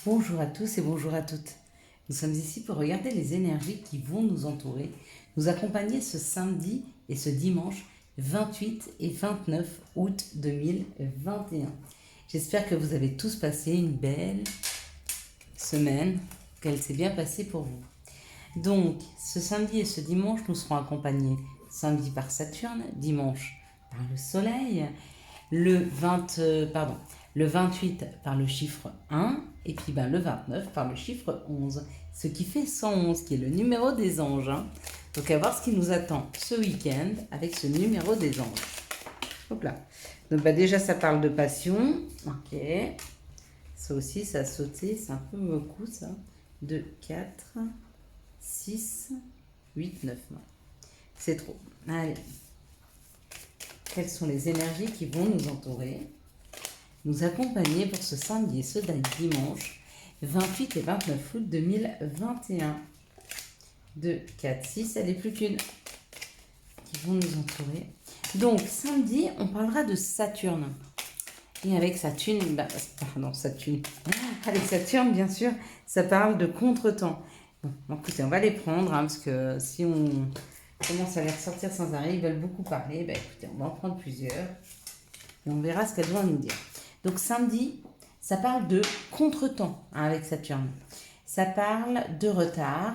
Bonjour à tous et bonjour à toutes. Nous sommes ici pour regarder les énergies qui vont nous entourer, nous accompagner ce samedi et ce dimanche 28 et 29 août 2021. J'espère que vous avez tous passé une belle semaine, qu'elle s'est bien passée pour vous. Donc, ce samedi et ce dimanche, nous serons accompagnés samedi par Saturne, dimanche par le Soleil, le 28 par le chiffre 1 et puis le 29 par le chiffre 11, ce qui fait 111, qui est le numéro des anges. Donc, à voir ce qui nous attend ce week-end avec ce numéro des anges. Hop là. Donc, déjà, ça parle de passion. Ok. Ça aussi, ça a sauté. C'est un peu beaucoup, ça. 2, 4, 6, 8, 9. Non. C'est trop. Allez. Quelles sont les énergies qui vont nous entourer, nous accompagner pour ce samedi et ce dimanche 28 et 29 août 2021. 2, 4, 6, elle n'est plus qu'une qui vont nous entourer. Donc samedi, on parlera de Saturne. Et avec Saturne, avec Saturne, bien sûr, ça parle de contretemps. Bon, écoutez, on va les prendre, parce que si on commence à les ressortir sans arrêt, ils veulent beaucoup parler. Écoutez, on va en prendre plusieurs et on verra ce qu'elles vont nous dire. Donc samedi, ça parle de contretemps avec Saturne. Ça parle de retard.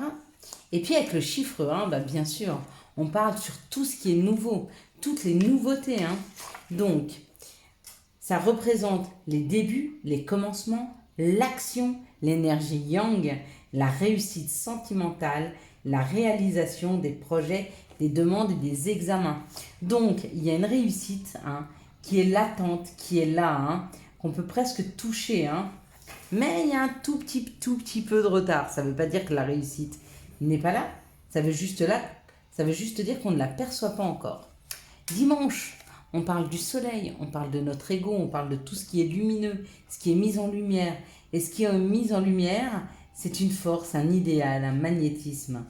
Et puis avec le chiffre 1, bien sûr, on parle sur tout ce qui est nouveau, toutes les nouveautés. Donc, ça représente les débuts, les commencements, l'action, l'énergie yang, la réussite sentimentale, la réalisation des projets, des demandes et des examens. Donc, il y a une réussite qui est latente, qui est là, qu'on peut presque toucher. Mais il y a un tout petit peu de retard. Ça ne veut pas dire que la réussite n'est pas là. Ça veut juste dire qu'on ne l'aperçoit pas encore. Dimanche, on parle du soleil, on parle de notre ego, on parle de tout ce qui est lumineux, ce qui est mis en lumière. Et ce qui est mis en lumière, c'est une force, un idéal, un magnétisme.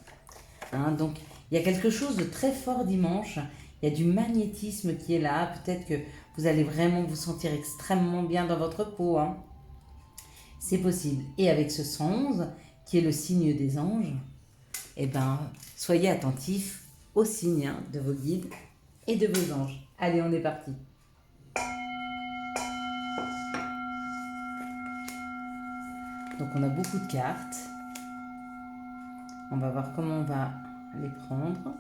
Donc, il y a quelque chose de très fort dimanche. Il y a du magnétisme qui est là. Peut-être que vous allez vraiment vous sentir extrêmement bien dans votre peau. C'est possible. Et avec ce 111, qui est le signe des anges, soyez attentifs aux signes de vos guides et de vos anges. Allez, on est parti. Donc on a beaucoup de cartes. On va voir comment on va les prendre.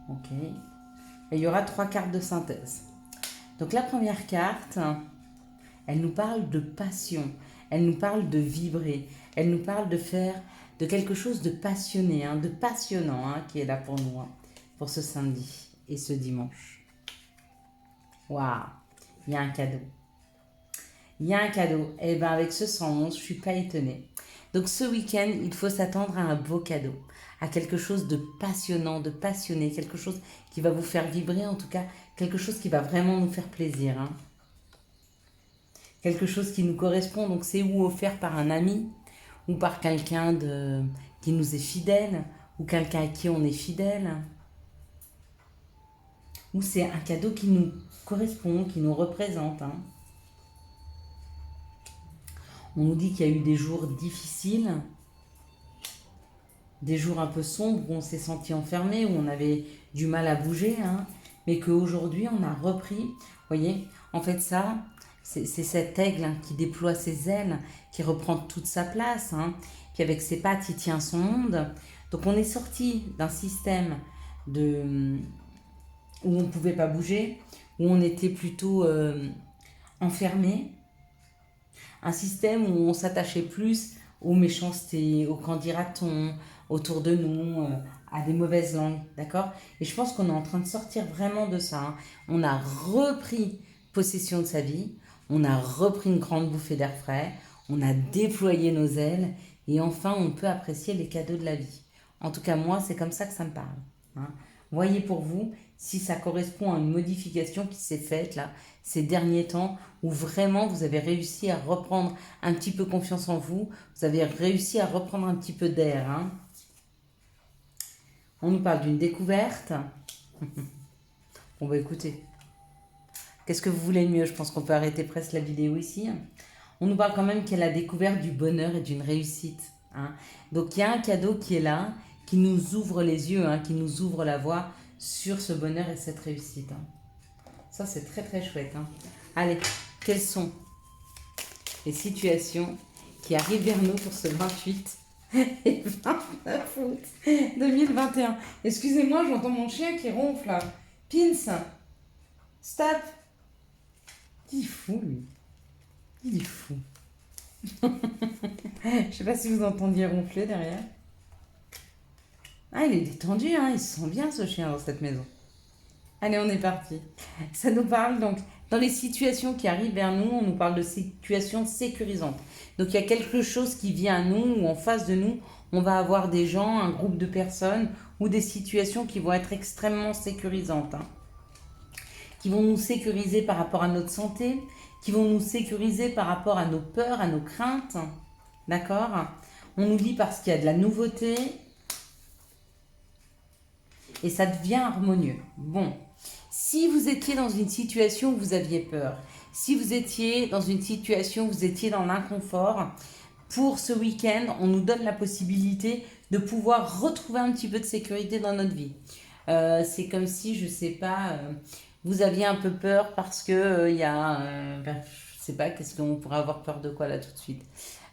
Ok. Et il y aura 3 cartes de synthèse. Donc la première carte, elle nous parle de passion. Elle nous parle de vibrer. Elle nous parle de faire de quelque chose de passionné, de passionnant qui est là pour nous, pour ce samedi et ce dimanche. Waouh, il y a un cadeau. Il y a un cadeau. Et avec ce 111, je ne suis pas étonnée. Donc ce week-end, il faut s'attendre à un beau cadeau, à quelque chose de passionnant, de passionné, quelque chose qui va vous faire vibrer, en tout cas, quelque chose qui va vraiment nous faire plaisir. Quelque chose qui nous correspond, donc c'est ou offert par un ami, ou par quelqu'un qui nous est fidèle, ou quelqu'un à qui on est fidèle. Ou c'est un cadeau qui nous correspond, qui nous représente. On nous dit qu'il y a eu des jours difficiles, des jours un peu sombres où on s'est senti enfermé, où on avait du mal à bouger, mais qu'aujourd'hui on a repris. Vous voyez, en fait ça, c'est cet aigle qui déploie ses ailes, qui reprend toute sa place, puis avec ses pattes il tient son monde. Donc on est sorti d'un système où on ne pouvait pas bouger, où on était plutôt enfermé. Un système où on s'attachait plus aux méchancetés, aux qu'en dira-t-on autour de nous, à des mauvaises langues, d'accord? Et je pense qu'on est en train de sortir vraiment de ça. On a repris possession de sa vie, on a repris une grande bouffée d'air frais, on a déployé nos ailes et enfin on peut apprécier les cadeaux de la vie. En tout cas, moi, c'est comme ça que ça me parle. Voyez pour vous si ça correspond à une modification qui s'est faite là ces derniers temps où vraiment vous avez réussi à reprendre un petit peu confiance en vous, vous avez réussi à reprendre un petit peu d'air. On nous parle d'une découverte. Bon écoutez, Qu'est-ce que vous voulez de mieux? Je pense qu'on peut arrêter presque la vidéo ici. On nous parle quand même qu'elle a découvert du bonheur et d'une réussite. Hein. Donc il y a un cadeau qui est là, qui nous ouvre les yeux, hein, qui nous ouvre la voie sur ce bonheur et cette réussite. Hein. Ça, c'est très très chouette. Hein. Allez, quelles sont les situations qui arrivent vers nous pour ce 28 et 29 août 2021? Excusez-moi, j'entends mon chien qui ronfle là. Pins, stop. Il est fou, lui. Il est fou. Je sais pas si vous entendiez ronfler derrière. Ah, il est détendu, hein. Il se sent bien ce chien dans cette maison. Allez, on est parti. Ça nous parle donc, dans les situations qui arrivent vers nous, on nous parle de situations sécurisantes. Donc il y a quelque chose qui vient à nous, ou en face de nous, on va avoir des gens, un groupe de personnes, ou des situations qui vont être extrêmement sécurisantes. Hein. Qui vont nous sécuriser par rapport à notre santé, qui vont nous sécuriser par rapport à nos peurs, à nos craintes. D'accord? On nous dit parce qu'il y a de la nouveauté et ça devient harmonieux. Bon, si vous étiez dans une situation où vous aviez peur, si vous étiez dans une situation où vous étiez dans l'inconfort, pour ce week-end, on nous donne la possibilité de pouvoir retrouver un petit peu de sécurité dans notre vie. C'est comme si, je sais pas, vous aviez un peu peur parce que y a, je sais pas, qu'est-ce qu'on pourrait avoir peur de quoi là tout de suite.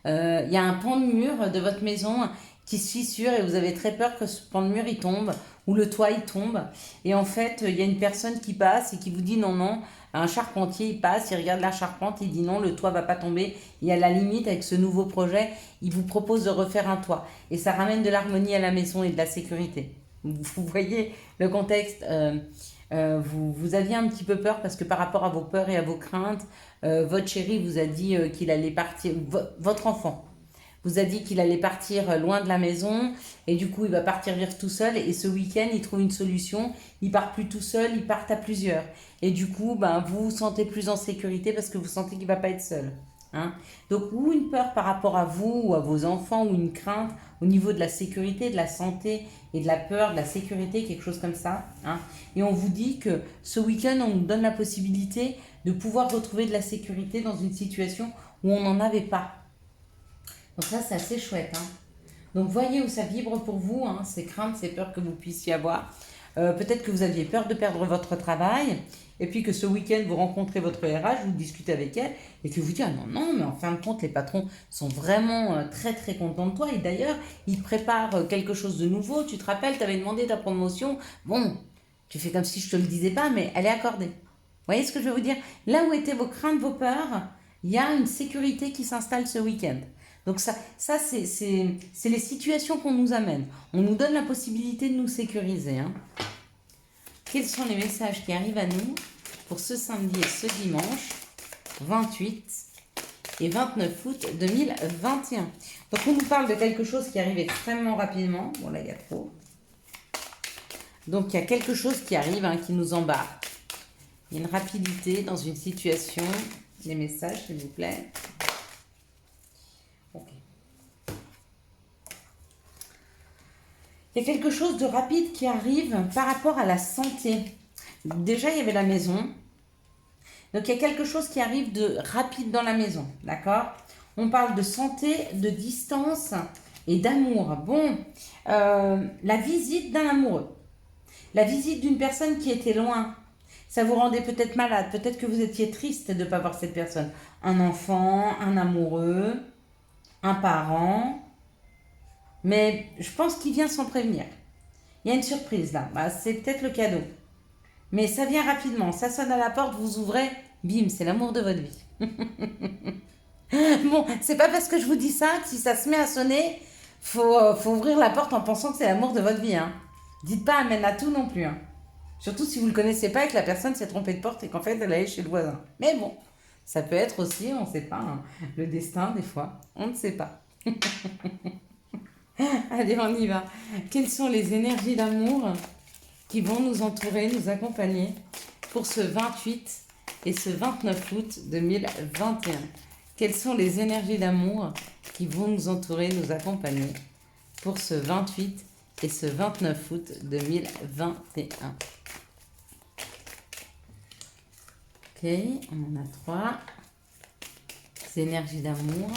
Il y a un pan de mur de votre maison qui se fissure et vous avez très peur que ce pan de mur il tombe ou le toit il tombe. Et en fait, il y a une personne qui passe et qui vous dit non, non. Un charpentier, il passe, il regarde la charpente, il dit non, le toit va pas tomber. Et à la limite, avec ce nouveau projet, il vous propose de refaire un toit. Et ça ramène de l'harmonie à la maison et de la sécurité. Vous voyez le contexte. Vous aviez un petit peu peur parce que par rapport à vos peurs et à vos craintes, votre chéri vous a dit qu'il allait partir, votre enfant vous a dit qu'il allait partir loin de la maison et du coup il va partir vivre tout seul et ce week-end il trouve une solution, il part plus tout seul, il part à plusieurs et du coup ben, vous vous sentez plus en sécurité parce que vous sentez qu'il va pas être seul. Hein. Donc ou une peur par rapport à vous ou à vos enfants ou une crainte au niveau de la sécurité, de la santé et de la peur, de la sécurité, quelque chose comme ça. Hein. Et on vous dit que ce week-end on nous donne la possibilité de pouvoir retrouver de la sécurité dans une situation où on n'en avait pas. Donc ça, c'est assez chouette. Hein. Donc voyez où ça vibre pour vous, hein, ces craintes, ces peurs que vous puissiez avoir. Peut-être que vous aviez peur de perdre votre travail, et puis que ce week-end, vous rencontrez votre RH, vous discutez avec elle, et que vous dites, ah non, non, mais en fin de compte, les patrons sont vraiment très, très contents de toi. Et d'ailleurs, ils préparent quelque chose de nouveau. Tu te rappelles, tu avais demandé ta promotion. Bon, tu fais comme si je ne te le disais pas, mais elle est accordée. Vous voyez ce que je veux vous dire? Là où étaient vos craintes, vos peurs, il y a une sécurité qui s'installe ce week-end. Donc ça c'est les situations qu'on nous amène. On nous donne la possibilité de nous sécuriser. Hein. Quels sont les messages qui arrivent à nous pour ce samedi et ce dimanche 28 et 29 août 2021. Donc on nous parle de quelque chose qui arrive extrêmement rapidement. Bon là il y a trop. Donc il y a quelque chose qui arrive, hein, qui nous embarque. Il y a une rapidité dans une situation. Les messages s'il vous plaît. Il y a quelque chose de rapide qui arrive par rapport à la santé. Déjà, il y avait la maison. Donc, il y a quelque chose qui arrive de rapide dans la maison. D'accord? On parle de santé, de distance et d'amour. Bon, la visite d'un amoureux. La visite d'une personne qui était loin. Ça vous rendait peut-être malade. Peut-être que vous étiez triste de ne pas voir cette personne. Un enfant, un amoureux, un parent. Mais je pense qu'il vient sans prévenir. Il y a une surprise là. Bah, c'est peut-être le cadeau. Mais ça vient rapidement. Ça sonne à la porte, vous ouvrez. Bim, c'est l'amour de votre vie. Bon, c'est pas parce que je vous dis ça que si ça se met à sonner, faut ouvrir la porte en pensant que c'est l'amour de votre vie. Hein. Dites pas amène à tout non plus. Hein. Surtout si vous ne le connaissez pas et que la personne s'est trompée de porte et qu'en fait elle allait chez le voisin. Mais bon, ça peut être aussi, on ne sait pas, hein, le destin des fois. On ne sait pas. Allez, on y va. Quelles sont les énergies d'amour qui vont nous entourer, nous accompagner pour ce 28 et ce 29 août 2021? Quelles sont les énergies d'amour qui vont nous entourer, nous accompagner pour ce 28 et ce 29 août 2021? Ok, on en a 3. C'est énergie d'amour.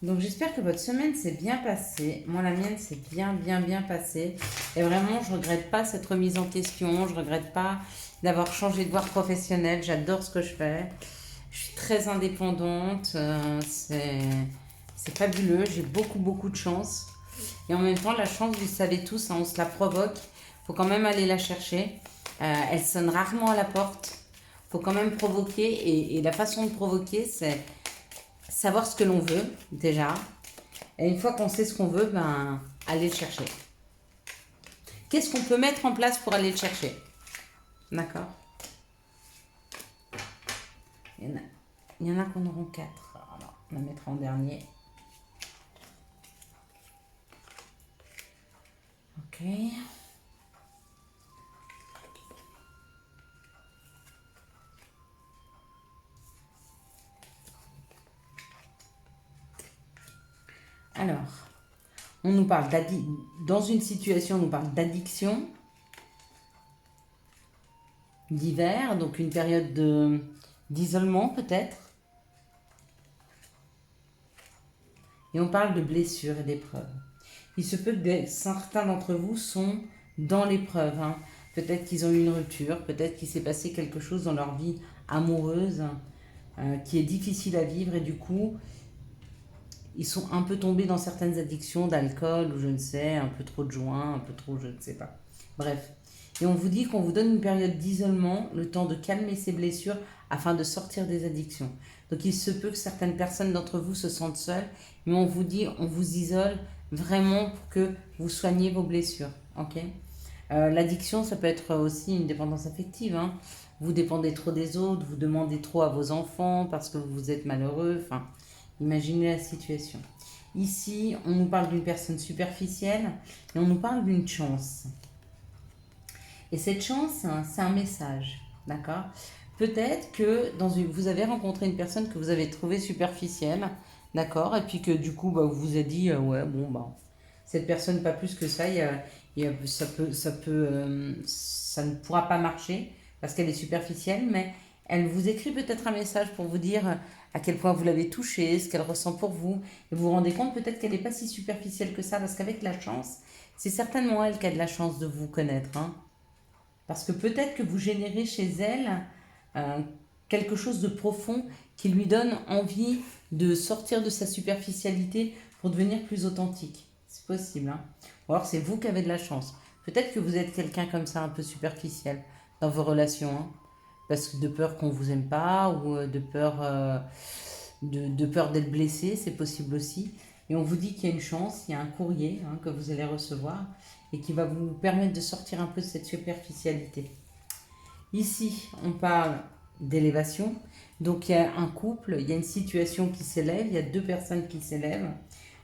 Donc j'espère que votre semaine s'est bien passée. Moi, la mienne s'est bien passée. Et vraiment, je ne regrette pas cette remise en question. Je ne regrette pas d'avoir changé de voie professionnelle. J'adore ce que je fais. Je suis très indépendante. C'est fabuleux. J'ai beaucoup de chance. Et en même temps, la chance, vous le savez tous, hein, on se la provoque. Il faut quand même aller la chercher. Elle sonne rarement à la porte. Il faut quand même provoquer. Et la façon de provoquer, c'est savoir ce que l'on veut, déjà. Et une fois qu'on sait ce qu'on veut, ben, aller le chercher. Qu'est-ce qu'on peut mettre en place pour aller le chercher? D'accord. Il y en a qu'on auront 4. Alors, on la mettra en dernier. Ok. Alors, on nous parle dans une situation, on nous parle d'addiction, d'hiver, donc une période d'isolement peut-être. Et on parle de blessures et d'épreuves. Il se peut que certains d'entre vous sont dans l'épreuve. Hein. Peut-être qu'ils ont eu une rupture, peut-être qu'il s'est passé quelque chose dans leur vie amoureuse qui est difficile à vivre et du coup, ils sont un peu tombés dans certaines addictions d'alcool ou je ne sais, un peu trop de joints, un peu trop je ne sais pas. Bref. Et on vous dit qu'on vous donne une période d'isolement, le temps de calmer ces blessures afin de sortir des addictions. Donc il se peut que certaines personnes d'entre vous se sentent seules, mais on vous dit, on vous isole vraiment pour que vous soigniez vos blessures. Ok. L'addiction, ça peut être aussi une dépendance affective. Hein. Vous dépendez trop des autres, vous demandez trop à vos enfants parce que vous êtes malheureux. Enfin, imaginez la situation. Ici, on nous parle d'une personne superficielle et on nous parle d'une chance. Et cette chance, hein, c'est un message, d'accord? Peut-être que vous avez rencontré une personne que vous avez trouvée superficielle, d'accord? Et puis que du coup, bah, vous vous êtes dit, ouais, bon, bah, cette personne, pas plus que ça, ça ne pourra pas marcher parce qu'elle est superficielle, mais elle vous écrit peut-être un message pour vous dire à quel point vous l'avez touchée, ce qu'elle ressent pour vous. Et vous vous rendez compte peut-être qu'elle n'est pas si superficielle que ça, parce qu'avec la chance, c'est certainement elle qui a de la chance de vous connaître, hein. Parce que peut-être que vous générez chez elle euh, quelque chose de profond qui lui donne envie de sortir de sa superficialité pour devenir plus authentique. C'est possible, hein. Ou alors c'est vous qui avez de la chance. Peut-être que vous êtes quelqu'un comme ça, un peu superficiel dans vos relations, hein. Parce que de peur qu'on vous aime pas ou de peur d'être blessé, c'est possible aussi. Et on vous dit qu'il y a une chance, il y a un courrier hein, que vous allez recevoir et qui va vous permettre de sortir un peu de cette superficialité. Ici, on parle d'élévation. Donc il y a un couple, il y a une situation qui s'élève, il y a deux personnes qui s'élèvent.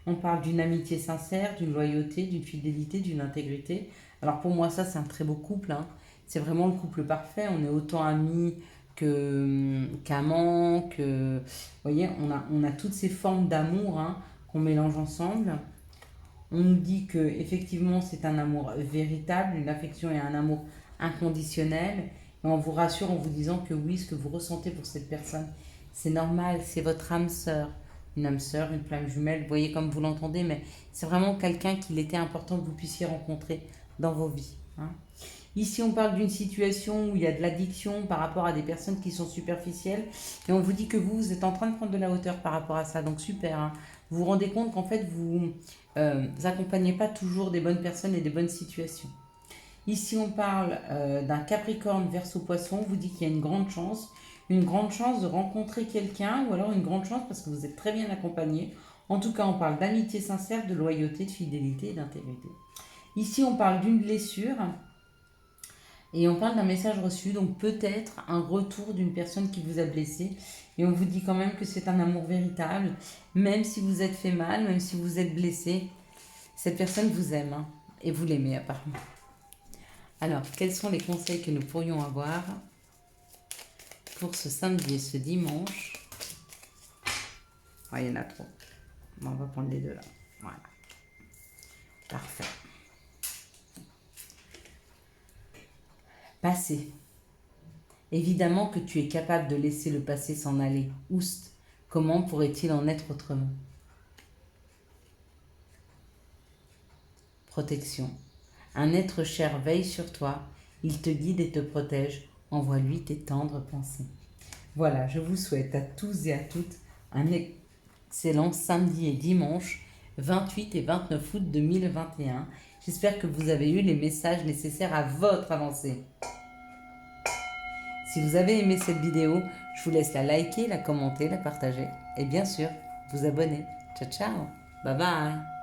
On parle d'une amitié sincère, d'une loyauté, d'une fidélité, d'une intégrité. Alors pour moi, ça, c'est un très beau couple, hein. C'est vraiment le couple parfait. On est autant amis qu'amants, que... Vous voyez, on a toutes ces formes d'amour hein, qu'on mélange ensemble. On nous dit que effectivement c'est un amour véritable, une affection et un amour inconditionnel. Et on vous rassure en vous disant que oui, ce que vous ressentez pour cette personne, c'est normal, c'est votre âme sœur. Une âme sœur, une flamme jumelle, vous voyez comme vous l'entendez, mais c'est vraiment quelqu'un qu'il était important que vous puissiez rencontrer dans vos vies. Hein. Ici, on parle d'une situation où il y a de l'addiction par rapport à des personnes qui sont superficielles. Et on vous dit que vous êtes en train de prendre de la hauteur par rapport à ça. Donc super. Hein. Vous vous rendez compte qu'en fait, vous accompagnez pas toujours des bonnes personnes et des bonnes situations. Ici, on parle d'un Capricorne Verseau Poisson. On vous dit qu'il y a une grande chance de rencontrer quelqu'un ou alors une grande chance parce que vous êtes très bien accompagné. En tout cas, on parle d'amitié sincère, de loyauté, de fidélité et d'intégrité. Ici, on parle d'une blessure et on parle d'un message reçu, donc peut-être un retour d'une personne qui vous a blessé. Et on vous dit quand même que c'est un amour véritable, même si vous êtes fait mal, même si vous êtes blessé, cette personne vous aime hein, et vous l'aimez apparemment. Alors, quels sont les conseils que nous pourrions avoir pour ce samedi et ce dimanche? Il y en a trop. On va prendre les deux là. Voilà. Parfait. Passez. Évidemment que tu es capable de laisser le passé s'en aller. Oust, comment pourrait-il en être autrement? Protection. Un être cher veille sur toi, il te guide et te protège. Envoie-lui tes tendres pensées. Voilà, je vous souhaite à tous et à toutes un excellent samedi et dimanche 28 et 29 août 2021. J'espère que vous avez eu les messages nécessaires à votre avancée. Si vous avez aimé cette vidéo, je vous laisse la liker, la commenter, la partager et bien sûr vous abonner. Ciao ciao, bye bye.